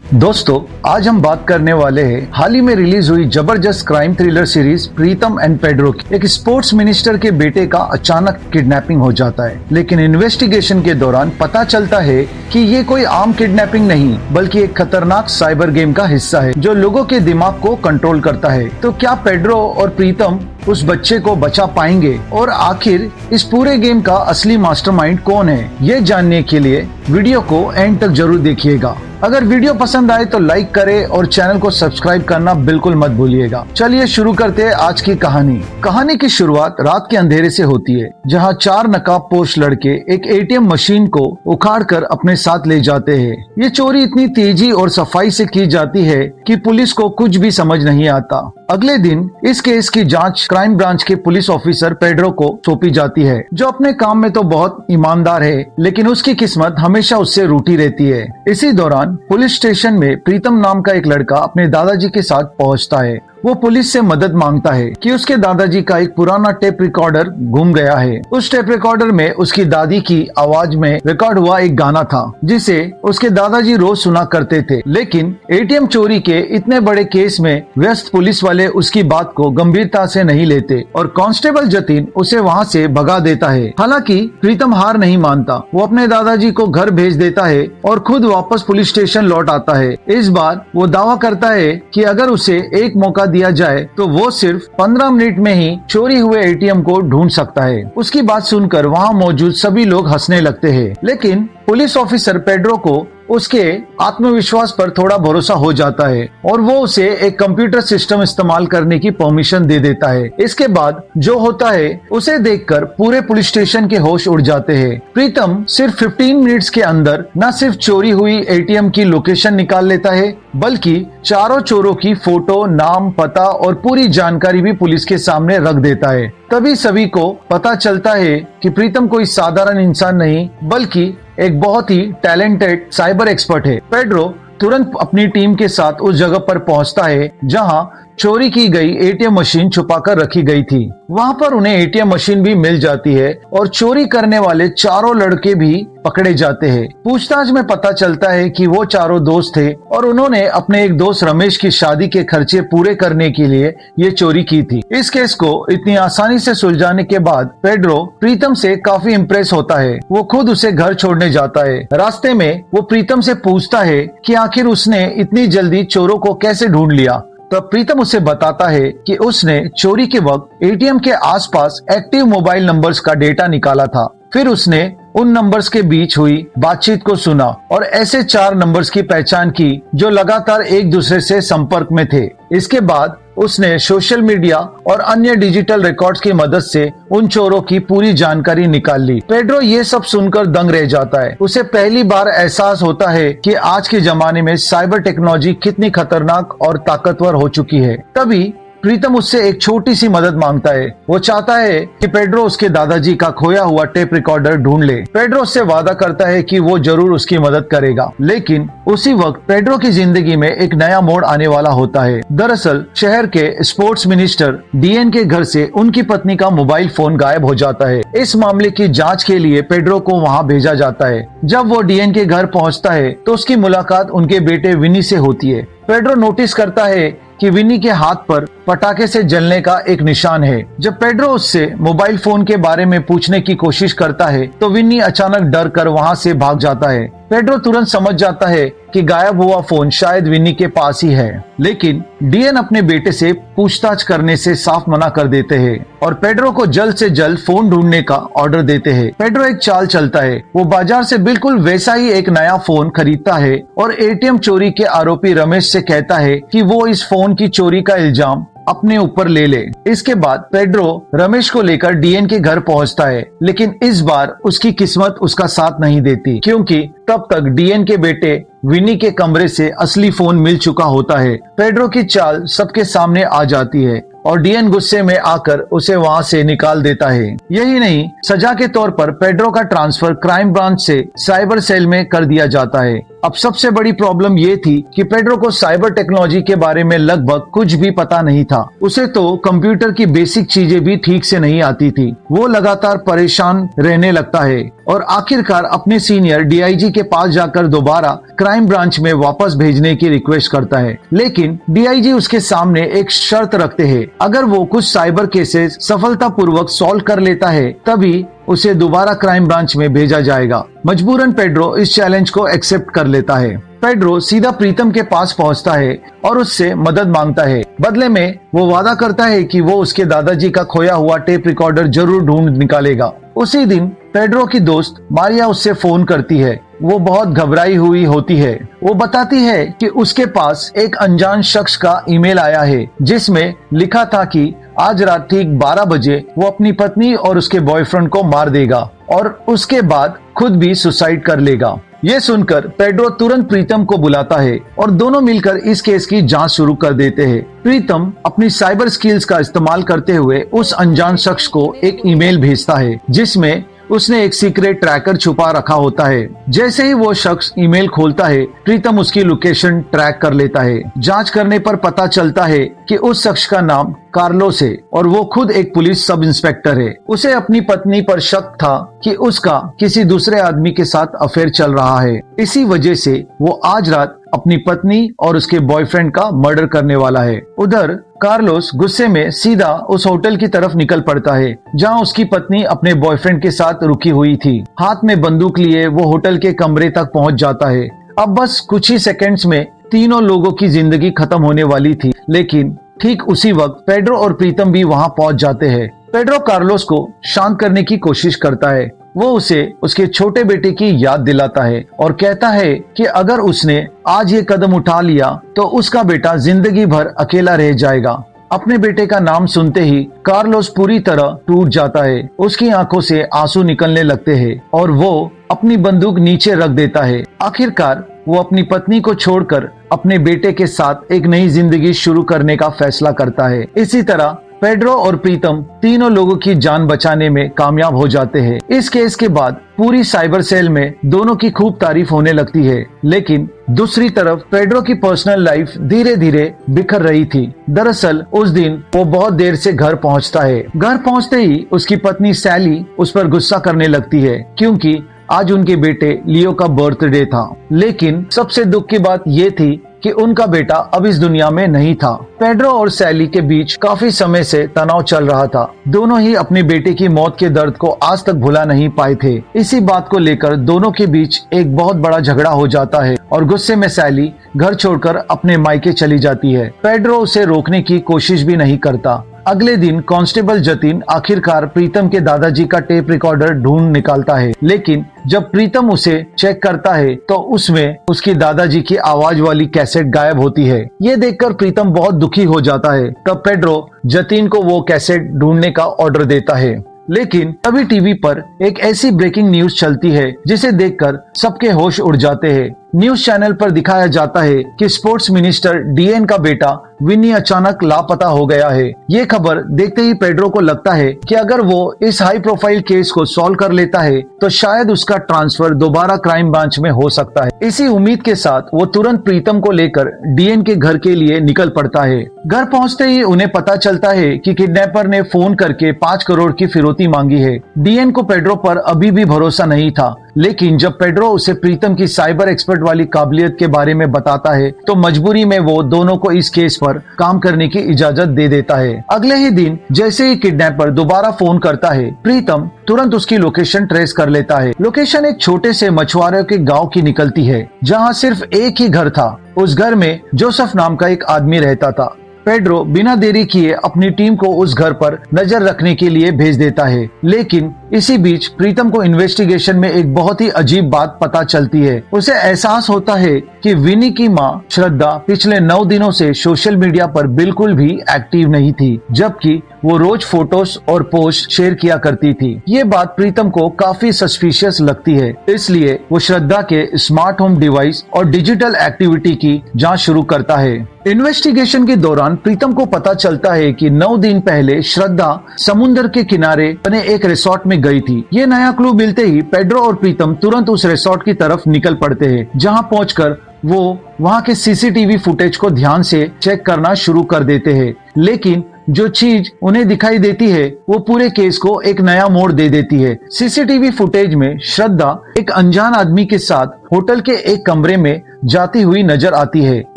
दोस्तों, आज हम बात करने वाले हैं हाल ही में रिलीज हुई जबरदस्त crime thriller series Pritam and Pedro की। एक स्पोर्ट्स मिनिस्टर के बेटे का अचानक किडनैपिंग हो जाता है, लेकिन इन्वेस्टिगेशन के दौरान पता चलता है कि ये कोई आम किडनैपिंग नहीं बल्कि एक खतरनाक साइबर गेम का हिस्सा है जो लोगों के दिमाग को कंट्रोल करता है। तो क्या पेड्रो और प्रीतम उस बच्चे को बचा पाएंगे और आखिर इस पूरे गेम का असली मास्टरमाइंड कौन है, ये जानने के लिए वीडियो को एंड तक जरूर देखिएगा। अगर वीडियो पसंद आए तो लाइक करें और चैनल को सब्सक्राइब करना बिल्कुल मत भूलिएगा। चलिए शुरू करते हैं आज की कहानी। कहानी की शुरुआत रात के अंधेरे से होती है, जहां चार नकाबपोश लड़के एक एटीएम मशीन को उखाड़कर अपने साथ ले जाते हैं। ये चोरी इतनी तेजी और सफाई से की जाती है कि पुलिस को कुछ भी समझ नहीं आता। अगले दिन इस केस की जांच क्राइम ब्रांच के पुलिस ऑफिसर पेड्रो को सौंपी जाती है, जो अपने काम में तो बहुत ईमानदार है, लेकिन उसकी किस्मत हमेशा उससे रूठी रहती है। इसी दौरान पुलिस स्टेशन में प्रीतम नाम का एक लड़का अपने दादाजी के साथ पहुंचता है। वो पुलिस से मदद मांगता है कि उसके दादाजी का एक पुराना टेप रिकॉर्डर गुम गया है। उस टेप रिकॉर्डर में उसकी दादी की आवाज में रिकॉर्ड हुआ एक गाना था जिसे उसके दादाजी रोज सुना करते थे, लेकिन एटीएम चोरी के इतने बड़े केस में व्यस्त पुलिस वाले उसकी बात को गंभीरता से नहीं लेते और कांस्टेबल जतिन उसे वहाँ से भगा देता है। हालांकि प्रीतम हार नहीं मानता, वो अपने दादाजी को घर भेज देता है और खुद वापस पुलिस स्टेशन लौट आता है। इस बार वो दावा करता है कि अगर उसे एक मौका दिया जाए तो वो सिर्फ 15 मिनट में ही चोरी हुए एटीएम को ढूंढ सकता है। उसकी बात सुनकर वहाँ मौजूद सभी लोग हंसने लगते हैं, लेकिन पुलिस ऑफिसर पेड्रो को उसके आत्मविश्वास पर थोड़ा भरोसा हो जाता है और वो उसे एक कंप्यूटर सिस्टम इस्तेमाल करने की परमिशन दे देता है। इसके बाद जो होता है उसे देखकर पूरे पुलिस स्टेशन के होश उड़ जाते हैं। प्रीतम सिर्फ 15 मिनट्स के अंदर न सिर्फ चोरी हुई एटीएम की लोकेशन निकाल लेता है, बल्कि चारों चोरों की फोटो, नाम, पता और पूरी जानकारी भी पुलिस के सामने रख देता है। तभी सभी को पता चलता है कि प्रीतम कोई साधारण इंसान नहीं बल्कि एक बहुत ही टैलेंटेड साइबर एक्सपर्ट है। पेड्रो तुरंत अपनी टीम के साथ उस जगह पर पहुंचता है जहां चोरी की गई एटीएम मशीन छुपाकर रखी गई थी। वहां पर उन्हें एटीएम मशीन भी मिल जाती है और चोरी करने वाले चारों लड़के भी पकड़े जाते हैं। पूछताछ में पता चलता है कि वो चारों दोस्त थे और उन्होंने अपने एक दोस्त रमेश की शादी के खर्चे पूरे करने के लिए ये चोरी की थी। इस केस को इतनी आसानी से सुलझाने के बाद पेड्रो प्रीतम से काफी इम्प्रेस होता है। वो खुद उसे घर छोड़ने जाता है। रास्ते में वो प्रीतम से पूछता है कि आखिर उसने इतनी जल्दी चोरों को कैसे ढूंढ लिया। तब प्रीतम उसे बताता है कि उसने चोरी के वक्त एटीएम के आसपास एक्टिव मोबाइल नंबर्स का डेटा निकाला था। फिर उसने उन नंबर्स के बीच हुई बातचीत को सुना और ऐसे 4 नंबर्स की पहचान की जो लगातार एक दूसरे से संपर्क में थे। इसके बाद उसने सोशल मीडिया और अन्य डिजिटल रिकॉर्ड्स की मदद से उन चोरों की पूरी जानकारी निकाल ली। पेड्रो ये सब सुनकर दंग रह जाता है। उसे पहली बार एहसास होता है कि आज के जमाने में साइबर टेक्नोलॉजी कितनी खतरनाक और ताकतवर हो चुकी है। तभी प्रीतम उससे एक छोटी सी मदद मांगता है। वो चाहता है कि पेड्रो उसके दादाजी का खोया हुआ टेप रिकॉर्डर ढूंढ ले। पेड्रो उससे वादा करता है कि वो जरूर उसकी मदद करेगा, लेकिन उसी वक्त पेड्रो की जिंदगी में एक नया मोड़ आने वाला होता है। दरअसल शहर के स्पोर्ट्स मिनिस्टर डीएन के घर से उनकी पत्नी का मोबाइल फोन गायब हो जाता है। इस मामले की जाँच के लिए पेड्रो को वहाँ भेजा जाता है। जब वो डीएन के घर पहुँचता है तो उसकी मुलाकात उनके बेटे विनी से होती है। पेड्रो नोटिस करता है कि विनी के हाथ पर पटाखे से जलने का एक निशान है। जब पेड्रो उससे मोबाइल फोन के बारे में पूछने की कोशिश करता है तो विनी अचानक डर कर वहाँ से भाग जाता है। पेड्रो तुरंत समझ जाता है कि गायब हुआ फोन शायद विनी के पास ही है, लेकिन डीएन अपने बेटे से पूछताछ करने से साफ मना कर देते हैं और पेड्रो को जल्द से जल्द फोन ढूंढने का ऑर्डर देते हैं। पेड्रो एक चाल चलता है। वो बाजार से बिल्कुल वैसा ही एक नया फोन खरीदता है और एटीएम चोरी के आरोपी रमेश से कहता है कि वो इस फोन की चोरी का इल्जाम अपने ऊपर ले ले। इसके बाद पेड्रो रमेश को लेकर डीएन के घर पहुंचता है, लेकिन इस बार उसकी किस्मत उसका साथ नहीं देती, क्योंकि तब तक डीएन के बेटे विनी के कमरे से असली फोन मिल चुका होता है। पेड्रो की चाल सबके सामने आ जाती है और डीएन गुस्से में आकर उसे वहाँ से निकाल देता है। यही नहीं, सजा के तौर पर पेड्रो का ट्रांसफर क्राइम ब्रांच से साइबर सेल में कर दिया जाता है। अब सबसे बड़ी प्रॉब्लम ये थी कि पेड्रो को साइबर टेक्नोलॉजी के बारे में लगभग कुछ भी पता नहीं था। उसे तो कंप्यूटर की बेसिक चीजें भी ठीक से नहीं आती थी। वो लगातार परेशान रहने लगता है और आखिरकार अपने सीनियर डीआईजी के पास जाकर दोबारा क्राइम ब्रांच में वापस भेजने की रिक्वेस्ट करता है। लेकिन डीआईजी उसके सामने एक शर्त रखते हैं, अगर वो कुछ साइबर केसेस सफलतापूर्वक सॉल्व कर लेता है तभी उसे दोबारा क्राइम ब्रांच में भेजा जाएगा। मजबूरन पेड्रो इस चैलेंज को एक्सेप्ट कर लेता है। पेड्रो सीधा प्रीतम के पास पहुंचता है और उससे मदद मांगता है। बदले में वो वादा करता है कि वो उसके दादाजी का खोया हुआ टेप रिकॉर्डर जरूर ढूंढ निकालेगा। उसी दिन पेड्रो की दोस्त मारिया उससे फोन करती है। वो बहुत घबराई हुई होती है। वो बताती है कि उसके पास एक अनजान शख्स का ईमेल आया है जिसमें लिखा था कि आज रात ठीक 12 बजे वो अपनी पत्नी और उसके बॉयफ्रेंड को मार देगा और उसके बाद खुद भी सुसाइड कर लेगा। ये सुनकर पेड्रो तुरंत प्रीतम को बुलाता है और दोनों मिलकर इस केस की जांच शुरू कर देते हैं। प्रीतम अपनी साइबर स्किल्स का इस्तेमाल करते हुए उस अनजान शख्स को एक ईमेल भेजता है जिसमें उसने एक सीक्रेट ट्रैकर छुपा रखा होता है। जैसे ही वो शख्स ईमेल खोलता है, प्रीतम उसकी लोकेशन ट्रैक कर लेता है। जांच करने पर पता चलता है कि उस शख्स का नाम कार्लोस है और वो खुद एक पुलिस सब इंस्पेक्टर है। उसे अपनी पत्नी पर शक था कि उसका किसी दूसरे आदमी के साथ अफेयर चल रहा है। इसी वजह से वो आज रात अपनी पत्नी और उसके बॉयफ्रेंड का मर्डर करने वाला है। उधर कार्लोस गुस्से में सीधा उस होटल की तरफ निकल पड़ता है जहां उसकी पत्नी अपने बॉयफ्रेंड के साथ रुकी हुई थी। हाथ में बंदूक लिए वो होटल के कमरे तक पहुंच जाता है। अब बस कुछ ही सेकंड्स में तीनों लोगों की जिंदगी खत्म होने वाली थी। लेकिन ठीक उसी वक्त पेड्रो और प्रीतम भी वहां पहुंच जाते हैं। पेड्रो कार्लोस को शांत करने की कोशिश करता है। वो उसे उसके छोटे बेटे की याद दिलाता है और कहता है कि अगर उसने आज ये कदम उठा लिया तो उसका बेटा जिंदगी भर अकेला रह जाएगा। अपने बेटे का नाम सुनते ही कार्लोस पूरी तरह टूट जाता है। उसकी आंखों से आंसू निकलने लगते हैं और वो अपनी बंदूक नीचे रख देता है। आखिरकार वो अपनी पत्नी को छोड़कर अपने बेटे के साथ एक नई जिंदगी शुरू करने का फैसला करता है। इसी तरह पेड्रो और प्रीतम तीनों लोगों की जान बचाने में कामयाब हो जाते हैं। इस केस के बाद पूरी साइबर सेल में दोनों की खूब तारीफ होने लगती है। लेकिन दूसरी तरफ पेड्रो की पर्सनल लाइफ धीरे धीरे बिखर रही थी। दरअसल उस दिन वो बहुत देर से घर पहुंचता है। घर पहुंचते ही उसकी पत्नी सैली उस पर गुस्सा करने लगती है क्योंकि आज उनके बेटे लियो का बर्थडे था। लेकिन सबसे दुख की बात ये थी कि उनका बेटा अब इस दुनिया में नहीं था। पेड्रो और सैली के बीच काफी समय से तनाव चल रहा था। दोनों ही अपने बेटे की मौत के दर्द को आज तक भुला नहीं पाए थे। इसी बात को लेकर दोनों के बीच एक बहुत बड़ा झगड़ा हो जाता है और गुस्से में सैली घर छोड़कर अपने मायके चली जाती है। पेड्रो उसे रोकने की कोशिश भी नहीं करता। अगले दिन कांस्टेबल जतिन आखिरकार प्रीतम के दादाजी का टेप रिकॉर्डर ढूंढ निकालता है। लेकिन जब प्रीतम उसे चेक करता है तो उसमें उसकी दादाजी की आवाज वाली कैसेट गायब होती है। ये देखकर प्रीतम बहुत दुखी हो जाता है। तब पेड्रो जतिन को वो कैसेट ढूंढने का ऑर्डर देता है। लेकिन तभी टीवी पर एक ऐसी ब्रेकिंग न्यूज चलती है जिसे देखकर सबके होश उड़ जाते हैं। न्यूज चैनल पर दिखाया जाता है कि स्पोर्ट्स मिनिस्टर डीएन का बेटा विनी अचानक लापता हो गया है। ये खबर देखते ही पेड्रो को लगता है कि अगर वो इस हाई प्रोफाइल केस को सॉल्व कर लेता है तो शायद उसका ट्रांसफर दोबारा क्राइम ब्रांच में हो सकता है। इसी उम्मीद के साथ वो तुरंत प्रीतम को लेकर डीएन के घर के लिए निकल पड़ता है। घर पहुंचते ही उन्हें पता चलता है कि किडनैपर ने फोन करके 5 करोड़ की फिरौती मांगी है। डीएन को पेड्रो पर अभी भी भरोसा नहीं था। लेकिन जब पेड्रो उसे प्रीतम की साइबर एक्सपर्ट वाली काबिलियत के बारे में बताता है तो मजबूरी में वो दोनों को इस केस पर काम करने की इजाजत दे देता है। अगले ही दिन जैसे ही किडनैपर दोबारा फोन करता है, प्रीतम तुरंत उसकी लोकेशन ट्रेस कर लेता है। लोकेशन एक छोटे से मछुआरों के गांव की निकलती है जहां सिर्फ एक ही घर था। उस घर में जोसेफ नाम का एक आदमी रहता था। पेड्रो बिना देरी किए अपनी टीम को उस घर पर नजर रखने के लिए भेज देता है। लेकिन इसी बीच प्रीतम को इन्वेस्टिगेशन में एक बहुत ही अजीब बात पता चलती है। उसे एहसास होता है कि विनी की मां श्रद्धा पिछले 9 दिनों से सोशल मीडिया पर बिल्कुल भी एक्टिव नहीं थी, जबकि वो रोज फोटोज और पोस्ट शेयर किया करती थी। ये बात प्रीतम को काफी सस्पिशियस लगती है, इसलिए वो श्रद्धा के स्मार्ट होम डिवाइस और डिजिटल एक्टिविटी की जांच शुरू करता है। इन्वेस्टिगेशन के दौरान प्रीतम को पता चलता है कि 9 दिन पहले श्रद्धा समुद्र के किनारे बने एक रिसोर्ट में गई थी। ये नया क्लू मिलते ही पेड्रो और प्रीतम तुरंत उस रिसोर्ट की तरफ निकल पड़ते हैं, जहां पहुंचकर वो वहां के सीसीटीवी फुटेज को ध्यान से चेक करना शुरू कर देते हैं। लेकिन जो चीज उन्हें दिखाई देती है वो पूरे केस को एक नया मोड़ दे देती है। सीसीटीवी फुटेज में श्रद्धा एक अनजान आदमी के साथ होटल के एक कमरे में जाती हुई नजर आती है।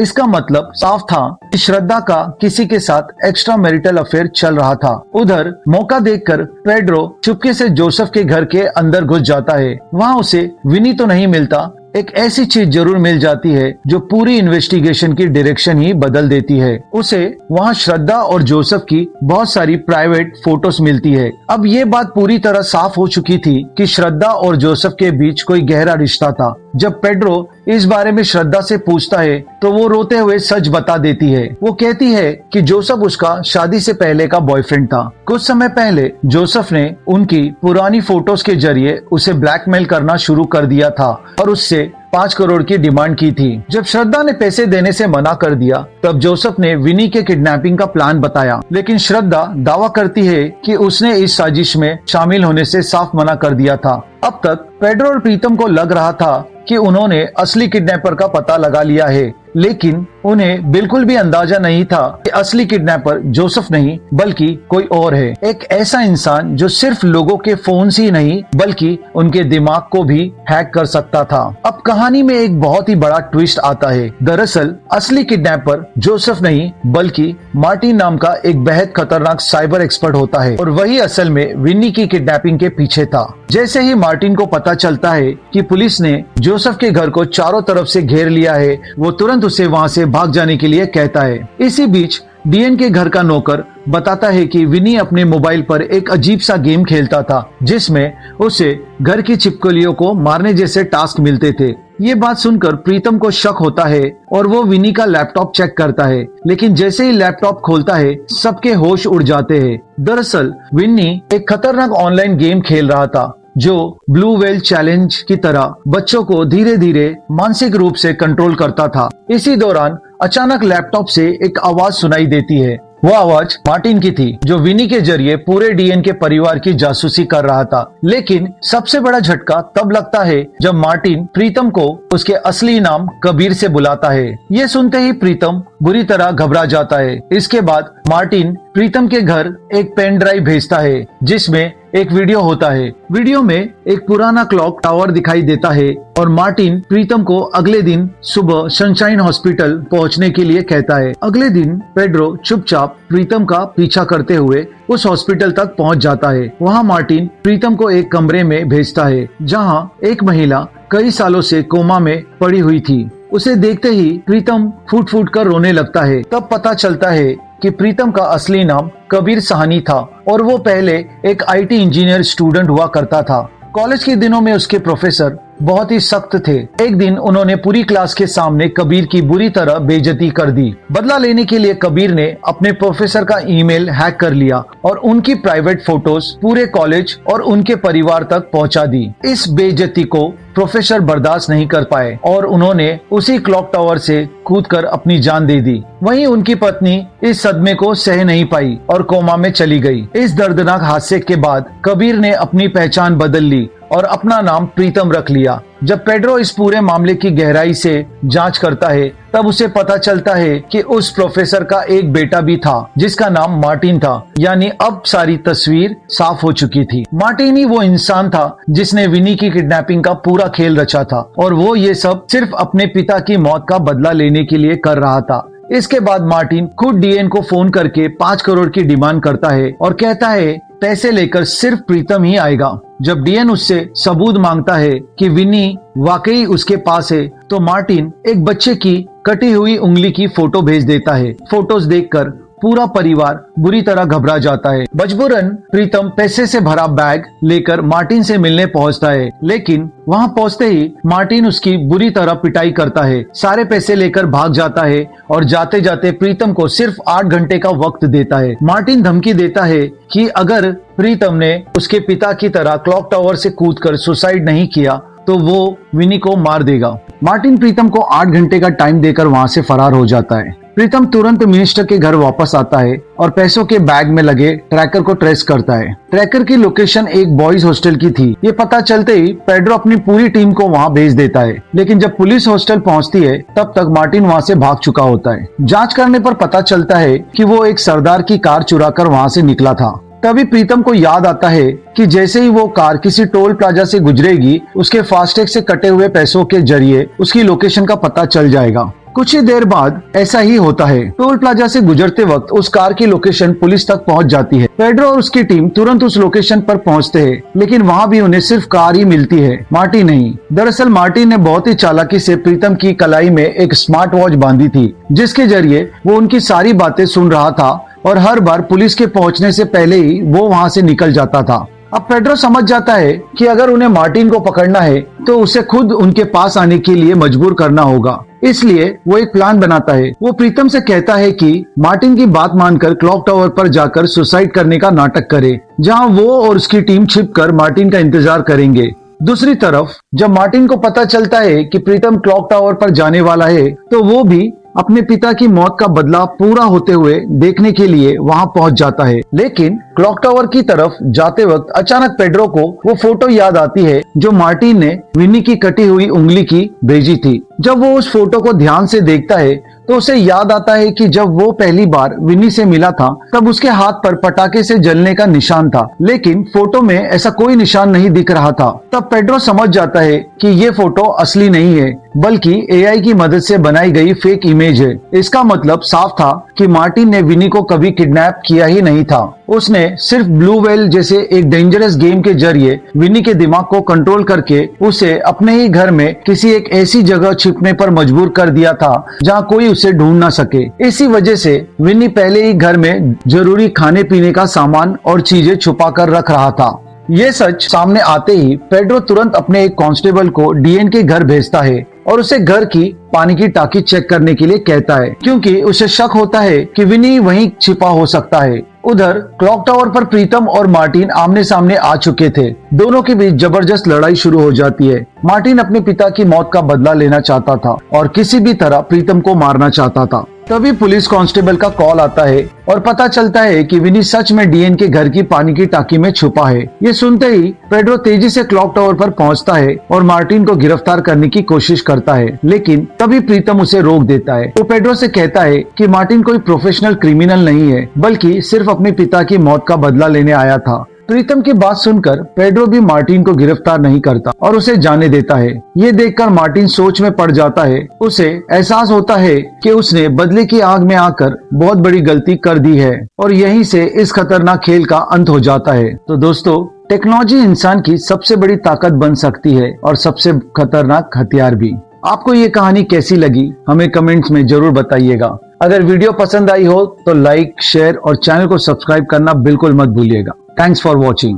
इसका मतलब साफ था कि श्रद्धा का किसी के साथ एक्स्ट्रा मैरिटल अफेयर चल रहा था। उधर मौका देखकर पेड्रो चुपके से जोसेफ के घर के अंदर घुस जाता है। वहाँ उसे विनी तो नहीं मिलता, एक ऐसी चीज जरूर मिल जाती है जो पूरी इन्वेस्टिगेशन की डायरेक्शन ही बदल देती है। उसे वहाँ श्रद्धा और जोसेफ की बहुत सारी प्राइवेट फोटोज मिलती है। अब ये बात पूरी तरह साफ हो चुकी थी कि श्रद्धा और जोसेफ के बीच कोई गहरा रिश्ता था। जब पेड्रो इस बारे में श्रद्धा से पूछता है तो वो रोते हुए सच बता देती है। वो कहती है कि जोसेफ उसका शादी से पहले का बॉयफ्रेंड था। कुछ समय पहले जोसेफ ने उनकी पुरानी फोटोज के जरिए उसे ब्लैकमेल करना शुरू कर दिया था और उससे 5 करोड़ की डिमांड की थी। जब श्रद्धा ने पैसे देने से मना कर दिया तब जोसेफ ने विनी के किडनैपिंग का प्लान बताया, लेकिन श्रद्धा दावा करती है कि उसने इस साजिश में शामिल होने से साफ मना कर दिया था। अब तक पेड्रो और प्रीतम को लग रहा था कि उन्होंने असली किडनैपर का पता लगा लिया है, लेकिन उन्हें बिल्कुल भी अंदाजा नहीं था कि असली किडनैपर जोसेफ नहीं बल्कि कोई और है। एक ऐसा इंसान जो सिर्फ लोगों के फोन ही नहीं बल्कि उनके दिमाग को भी हैक कर सकता था। अब कहानी में एक बहुत ही बड़ा ट्विस्ट आता है। दरअसल असली किडनैपर जोसेफ नहीं बल्कि मार्टिन नाम का एक बेहद खतरनाक साइबर एक्सपर्ट होता है और वही असल में विनी की किडनैपिंग के पीछे था। जैसे ही मार्टिन को पता चलता है कि पुलिस ने जोसेफ के घर को चारों तरफ से घेर लिया है, वो तुरंत उसे वहां से भाग जाने के लिए कहता है। इसी बीच डीएन के घर का नौकर बताता है कि विनी अपने मोबाइल पर एक अजीब सा गेम खेलता था जिसमें उसे घर की छिपकलियों को मारने जैसे टास्क मिलते थे। ये बात सुनकर प्रीतम को शक होता है और वो विनी का लैपटॉप चेक करता है, लेकिन जैसे ही लैपटॉप खोलता है सबके होश उड़ जाते हैं। दरअसल विनी एक खतरनाक ऑनलाइन गेम खेल रहा था जो ब्लू व्हेल चैलेंज की तरह बच्चों को धीरे धीरे मानसिक रूप से कंट्रोल करता था। इसी दौरान अचानक लैपटॉप से एक आवाज सुनाई देती है। वो आवाज मार्टिन की थी जो विनी के जरिए पूरे डीएन के परिवार की जासूसी कर रहा था। लेकिन सबसे बड़ा झटका तब लगता है जब मार्टिन प्रीतम को उसके असली नाम कबीर से बुलाता है। ये सुनते ही प्रीतम बुरी तरह घबरा जाता है। इसके बाद मार्टिन प्रीतम के घर एक पेन ड्राइव भेजता है जिसमें एक वीडियो होता है। वीडियो में एक पुराना क्लॉक टावर दिखाई देता है और मार्टिन प्रीतम को अगले दिन सुबह सनशाइन हॉस्पिटल पहुंचने के लिए कहता है। अगले दिन पेड्रो चुपचाप प्रीतम का पीछा करते हुए उस हॉस्पिटल तक पहुंच जाता है। वहां मार्टिन प्रीतम को एक कमरे में भेजता है जहां एक महिला कई सालों से कोमा में पड़ी हुई थी। उसे देखते ही प्रीतम फूट फूट कर रोने लगता है। तब पता चलता है कि प्रीतम का असली नाम कबीर साहनी था और वो पहले एक आईटी इंजीनियर स्टूडेंट हुआ करता था। कॉलेज के दिनों में उसके प्रोफेसर बहुत ही सख्त थे। एक दिन उन्होंने पूरी क्लास के सामने कबीर की बुरी तरह बेइज्जती कर दी। बदला लेने के लिए कबीर ने अपने प्रोफेसर का ईमेल हैक कर लिया और उनकी प्राइवेट फोटोज पूरे कॉलेज और उनके परिवार तक पहुंचा दी। इस बेइज्जती को प्रोफेसर बर्दाश्त नहीं कर पाए और उन्होंने उसी क्लॉक टावर से कूदकर अपनी जान दे दी। वहीं उनकी पत्नी इस सदमे को सह नहीं पाई और कोमा में चली गई। इस दर्दनाक हादसे के बाद कबीर ने अपनी पहचान बदल ली और अपना नाम प्रीतम रख लिया। जब पेड्रो इस पूरे मामले की गहराई से जांच करता है तब उसे पता चलता है कि उस प्रोफेसर का एक बेटा भी था जिसका नाम मार्टिन था। यानी अब सारी तस्वीर साफ हो चुकी थी। मार्टिन ही वो इंसान था जिसने विनी की किडनैपिंग का पूरा खेल रचा था और वो ये सब सिर्फ अपने पिता की मौत का बदला लेने के लिए कर रहा था। इसके बाद मार्टिन खुद डीएन को फोन करके 5 करोड़ की डिमांड करता है और कहता है पैसे लेकर सिर्फ प्रीतम ही आएगा। जब डीएन उससे सबूत मांगता है कि विनी वाकई उसके पास है तो मार्टिन एक बच्चे की कटी हुई उंगली की फोटो भेज देता है। फोटोज देखकर पूरा परिवार बुरी तरह घबरा जाता है। मजबूरन प्रीतम पैसे से भरा बैग लेकर मार्टिन से मिलने पहुंचता है, लेकिन वहां पहुंचते ही मार्टिन उसकी बुरी तरह पिटाई करता है, सारे पैसे लेकर भाग जाता है और जाते जाते प्रीतम को सिर्फ 8 घंटे का वक्त देता है। मार्टिन धमकी देता है कि अगर प्रीतम ने उसके पिता की तरह क्लॉक टावर से कूदकर सुसाइड नहीं किया तो वो विनी को मार देगा। मार्टिन प्रीतम को 8 घंटे का टाइम देकर वहां से फरार हो जाता है। प्रीतम तुरंत मिनिस्टर के घर वापस आता है और पैसों के बैग में लगे ट्रैकर को ट्रेस करता है। ट्रैकर की लोकेशन एक बॉयज हॉस्टल की थी। ये पता चलते ही पेड्रो अपनी पूरी टीम को वहां भेज देता है, लेकिन जब पुलिस हॉस्टल पहुंचती है तब तक मार्टिन वहां से भाग चुका होता है। जांच करने पर पता चलता है कि वो एक सरदार की कार चुराकर वहां से निकला था। तभी प्रीतम को याद आता है कि जैसे ही वो कार किसी टोल प्लाजा से गुजरेगी, उसके फास्टैग से कटे हुए पैसों के जरिए उसकी लोकेशन का पता चल जाएगा। कुछ ही देर बाद ऐसा ही होता है। टोल प्लाजा से गुजरते वक्त उस कार की लोकेशन पुलिस तक पहुंच जाती है। पेड्रो और उसकी टीम तुरंत उस लोकेशन पर पहुंचते हैं, लेकिन वहां भी उन्हें सिर्फ कार ही मिलती है, मार्टिन नहीं। दरअसल मार्टिन ने बहुत ही चालाकी से प्रीतम की कलाई में एक स्मार्ट वॉच बांधी थी, जिसके जरिए वो उनकी सारी बातें सुन रहा था और हर बार पुलिस के पहुंचने से पहले ही वो वहां से निकल जाता था। अब पेड्रो समझ जाता है कि अगर उन्हें मार्टिन को पकड़ना है तो उसे खुद उनके पास आने के लिए मजबूर करना होगा। इसलिए वो एक प्लान बनाता है। वो प्रीतम से कहता है कि मार्टिन की बात मानकर क्लॉक टावर पर जाकर सुसाइड करने का नाटक करे, जहां वो और उसकी टीम छिपकर मार्टिन का इंतजार करेंगे। दूसरी तरफ जब मार्टिन को पता चलता है कि प्रीतम क्लॉक टावर पर जाने वाला है, तो वो भी अपने पिता की मौत का बदला पूरा होते हुए देखने के लिए वहां पहुंच जाता है। लेकिन क्लॉक टावर की तरफ जाते वक्त अचानक पेड्रो को वो फोटो याद आती है जो मार्टिन ने विनी की कटी हुई उंगली की भेजी थी। जब वो उस फोटो को ध्यान से देखता है तो उसे याद आता है कि जब वो पहली बार विनी से मिला था तब उसके हाथ पर पटाखे से जलने का निशान था, लेकिन फोटो में ऐसा कोई निशान नहीं दिख रहा था। तब पेड्रो समझ जाता है कि ये फोटो असली नहीं है, बल्कि एआई की मदद से बनाई गई फेक इमेज है। इसका मतलब साफ था कि मार्टिन ने विनी को कभी किडनैप किया ही नहीं था। उसने सिर्फ ब्लू व्हेल जैसे एक डेंजरस गेम के जरिए विनी के दिमाग को कंट्रोल करके उसे अपने ही घर में किसी एक ऐसी जगह छिपने पर मजबूर कर दिया था जहां कोई उसे ढूंढ ना सके। इसी वजह से विनी पहले ही घर में जरूरी खाने पीने का सामान और चीजें छुपा कर रख रहा था। ये सच सामने आते ही पेड्रो तुरंत अपने एक कांस्टेबल को डीएन के घर भेजता है और उसे घर की पानी की टाकी चेक करने के लिए कहता है, क्योंकि उसे शक होता है कि विनी वहीं छिपा हो सकता है। उधर क्लॉक टावर पर प्रीतम और मार्टिन आमने सामने आ चुके थे। दोनों के बीच जबरदस्त लड़ाई शुरू हो जाती है। मार्टिन अपने पिता की मौत का बदला लेना चाहता था और किसी भी तरह प्रीतम को मारना चाहता था। तभी पुलिस कांस्टेबल का कॉल आता है और पता चलता है कि विनी सच में डीएन के घर की पानी की टाकी में छुपा है। ये सुनते ही पेड्रो तेजी से क्लॉक टावर पर पहुंचता है और मार्टिन को गिरफ्तार करने की कोशिश करता है, लेकिन तभी प्रीतम उसे रोक देता है। वो पेड्रो से कहता है कि मार्टिन कोई प्रोफेशनल क्रिमिनल नहीं है, बल्कि सिर्फ अपने पिता की मौत का बदला लेने आया था। प्रीतम की बात सुनकर पेड्रो भी मार्टिन को गिरफ्तार नहीं करता और उसे जाने देता है। ये देखकर मार्टिन सोच में पड़ जाता है। उसे एहसास होता है कि उसने बदले की आग में आकर बहुत बड़ी गलती कर दी है और यहीं से इस खतरनाक खेल का अंत हो जाता है। तो दोस्तों, टेक्नोलॉजी इंसान की सबसे बड़ी ताकत बन सकती है और सबसे खतरनाक हथियार भी। आपको ये कहानी कैसी लगी हमें कमेंट्स में जरूर बताइएगा। अगर वीडियो पसंद आई हो तो लाइक, शेयर और चैनल को सब्सक्राइब करना बिल्कुल मत भूलिएगा। Thanks for watching.